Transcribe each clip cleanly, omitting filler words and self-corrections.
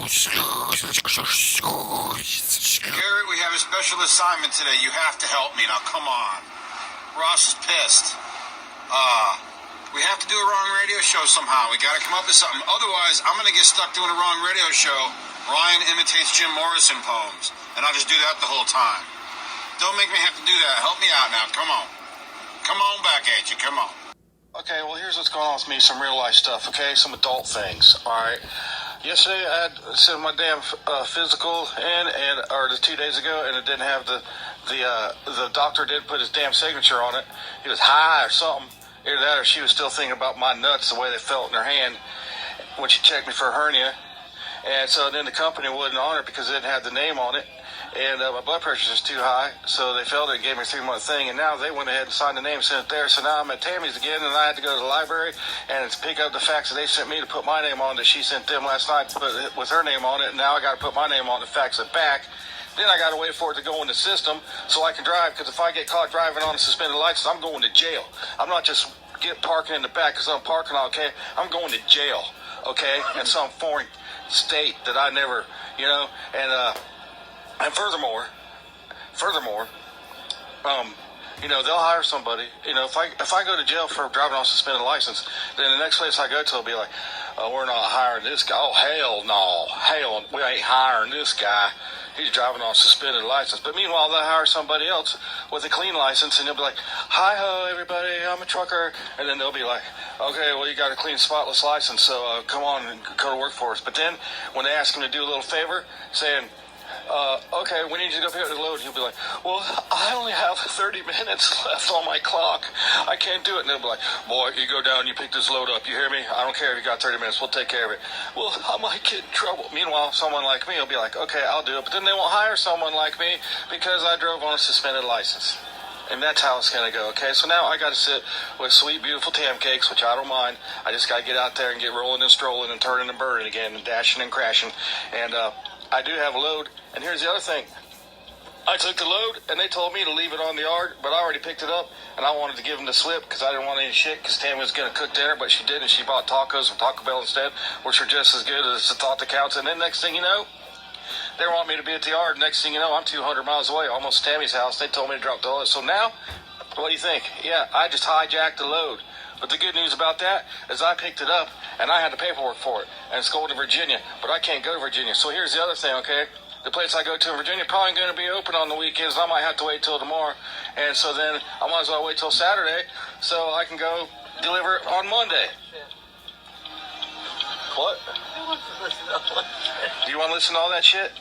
Garrett, we have a special assignment today. You have to help me. Now, come on. Ross is pissed. We have to do a wrong radio show somehow. We got to come up with something. Otherwise, I'm going to get stuck doing a wrong radio show. Ryan imitates Jim Morrison poems, and I'll just do that the whole time. Don't make me have to do that. Help me out now. Come on. Come on back at you. Come on. Okay, well, here's what's going on with me. Some real life stuff, okay? Some adult things, all right? Yesterday, I had sent my damn physical in, or 2 days ago, and it didn't have the doctor didn't put his damn signature on it. He was high or something. Either that or she was still thinking about my nuts, the way they felt in her hand when she checked me for a hernia. And so then the company wouldn't honor it because it didn't have the name on it. And my blood pressure is too high, so they failed it and gave me a 3-month thing. And now they went ahead and signed the name and sent it there. So now I'm at Tammy's again, and I had to go to the library and pick up the fax that they sent me to put my name on that she sent them last night with her name on it. And now I got to put my name on it, fax it back. Then I got to wait for it to go in the system so I can drive, because if I get caught driving on a suspended license, I'm going to jail. I'm not just parking in the back because I'm parking okay. I'm going to jail, okay, in some foreign state that I never, and furthermore, they'll hire somebody. If I go to jail for driving on a suspended license, then the next place I go to will be like, oh, we're not hiring this guy. Oh, hell no. Hell, we ain't hiring this guy. He's driving on a suspended license. But meanwhile, they'll hire somebody else with a clean license, and they'll be like, hi-ho, everybody, I'm a trucker. And then they'll be like, okay, well, you got a clean, spotless license, so come on and go to work for us. But then when they ask him to do a little favor, saying, okay, we need you to go pick up the load, he'll be like, well, I only have 30 minutes left on my clock. I can't do it. And they'll be like, boy, you go down, you pick this load up. You hear me? I don't care if you got 30 minutes. We'll take care of it. Well, I might get in trouble. Meanwhile, someone like me will be like, okay, I'll do it. But then they won't hire someone like me because I drove on a suspended license. And that's how it's going to go, okay? So now I got to sit with sweet, beautiful tam cakes, which I don't mind. I just got to get out there and get rolling and strolling and turning and burning again and dashing and crashing. And I do have a load. And here's the other thing. I took the load, and they told me to leave it on the yard, but I already picked it up, and I wanted to give them the slip because I didn't want any shit because Tammy was going to cook dinner, but she didn't. She bought tacos from Taco Bell instead, which are just as good as the thought that counts. And then next thing you know, they want me to be at the yard. Next thing you know, I'm 200 miles away, almost Tammy's house. They told me to drop the load. So now, what do you think? Yeah, I just hijacked the load. But the good news about that is I picked it up, and I had the paperwork for it, and it's going to Virginia, but I can't go to Virginia. So here's the other thing, okay? The place I go to in Virginia probably going to be open on the weekends. I might have to wait till tomorrow. And so then I might as well wait till Saturday so I can go deliver it on Monday. What? Do you want to listen to all that shit?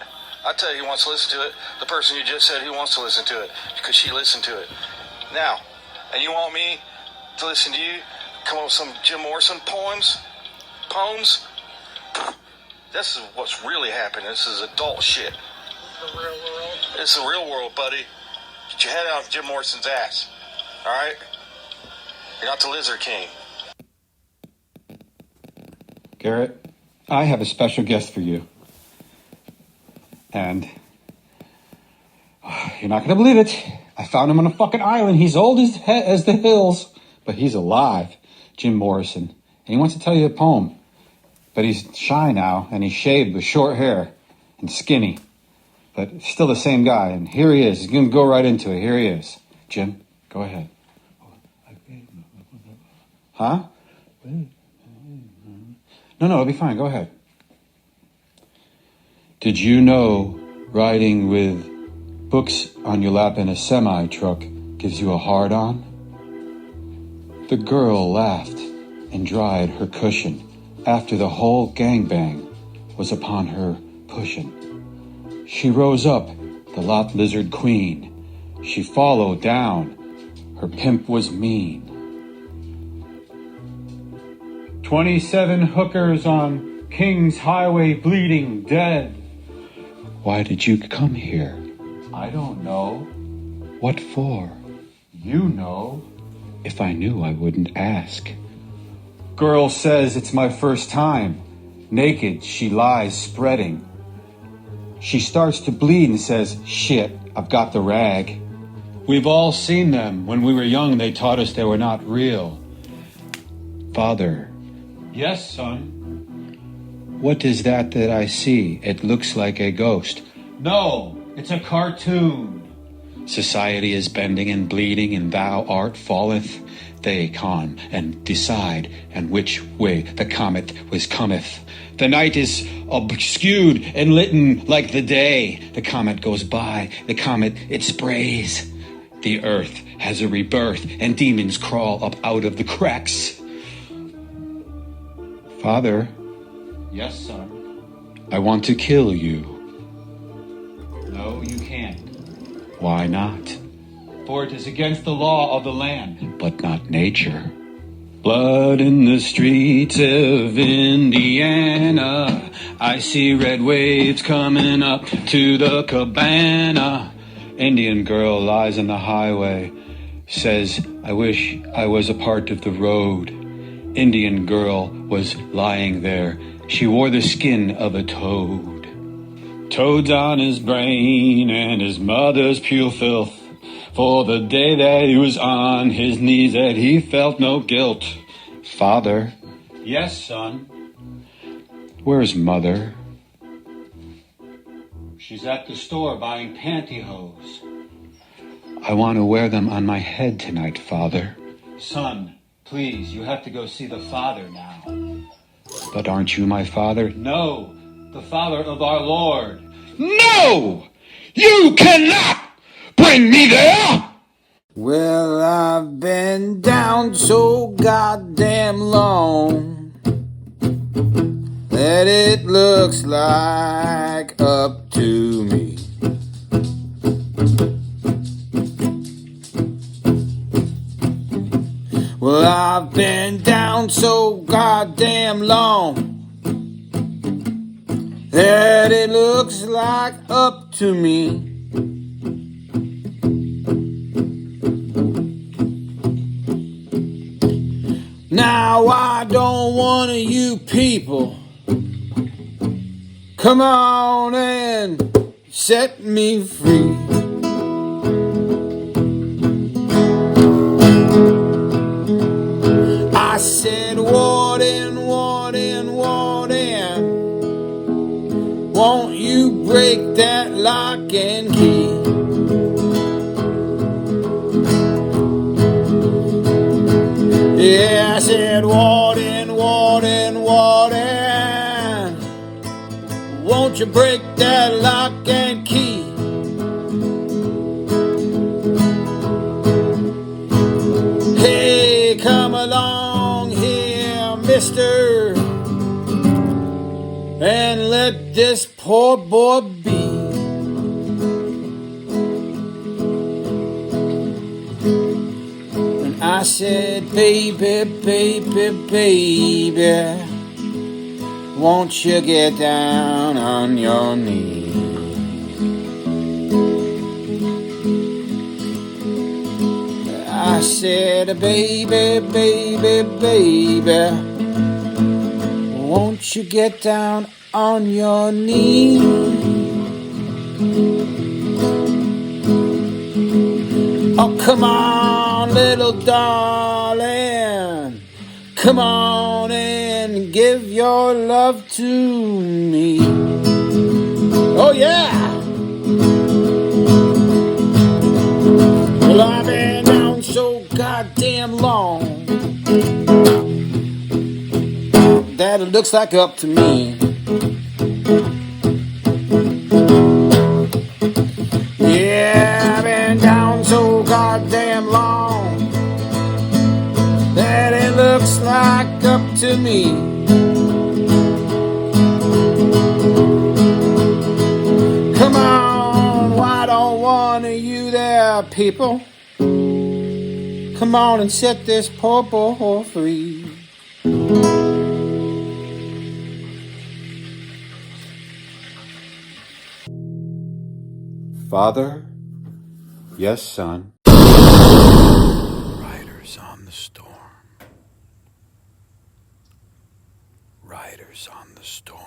I tell you who wants to listen to it. The person you just said who wants to listen to it because she listened to it. Now, and you want me to listen to you come up with some Jim Morrison poems? This is what's really happening. This is adult shit. The real world. It's the real world, buddy. Get your head out of Jim Morrison's ass. All right? You're not the Lizard King. Garrett, I have a special guest for you. And you're not going to believe it. I found him on a fucking island. He's old as the hills, but he's alive. Jim Morrison. And he wants to tell you a poem. But he's shy now, and he's shaved with short hair and skinny. But still the same guy. And here he is. He's going to go right into it. Here he is. Jim, go ahead. Huh? No, it'll be fine. Go ahead. Did you know riding with books on your lap in a semi-truck gives you a hard-on? The girl laughed and dried her cushion after the whole gangbang was upon her pushing. She rose up, the lot lizard queen. She followed down, her pimp was mean. 27 hookers on King's Highway bleeding dead. Why did you come here? I don't know. What for? You know. If I knew, I wouldn't ask. Girl says it's my first time. Naked, she lies spreading. She starts to bleed and says, shit, I've got the rag. We've all seen them. When we were young, they taught us they were not real. Father. Yes, son. What is that I see? It looks like a ghost. No, it's a cartoon. Society is bending and bleeding, and thou art falleth. They come and decide, and which way the comet was cometh. The night is obscured and litten like the day. The comet goes by, the comet it sprays. The earth has a rebirth, and demons crawl up out of the cracks. Father. Yes, son. I want to kill you. No, you can't. Why not? For it is against the law of the land, but not nature. Blood in the streets of Indiana. I see red waves coming up to the cabana. Indian girl lies on the highway, says, I wish I was a part of the road. Indian girl was lying there. She wore the skin of a toad. Toads on his brain and his mother's pure filth. For the day that he was on his knees that he felt no guilt. Father. Yes, son. Where's Mother? She's at the store buying pantyhose. I want to wear them on my head tonight, Father. Son, please, you have to go see the Father now. But aren't you my father? No, the Father of our Lord. No! You cannot bring me there! Well, I've been down so goddamn long that it looks like up to me. Well, I've been down so goddamn long that it looks like up to me. Now I don't want you people come on and set me free. I said, Warden, Warden, Warden, won't you break that lock and key? Yeah, I said, Warden, Warden, Warden, won't you break that lock and key? Hey, come along here, mister, and let this poor boy be. And I said, baby, baby, baby, won't you get down on your knees? I said, baby, baby, baby, won't you get down on your knees? Oh, come on, little darling, come on and give your love to me. Oh, yeah. Well, I've been down so goddamn long that it looks like up to me. Yeah, I've been down so goddamn long that it looks like up to me. Come on, why don't one of you there people come on and set this poor boy free? Father? Yes, son. Riders on the storm. Riders on the storm.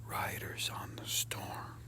Riders on the storm.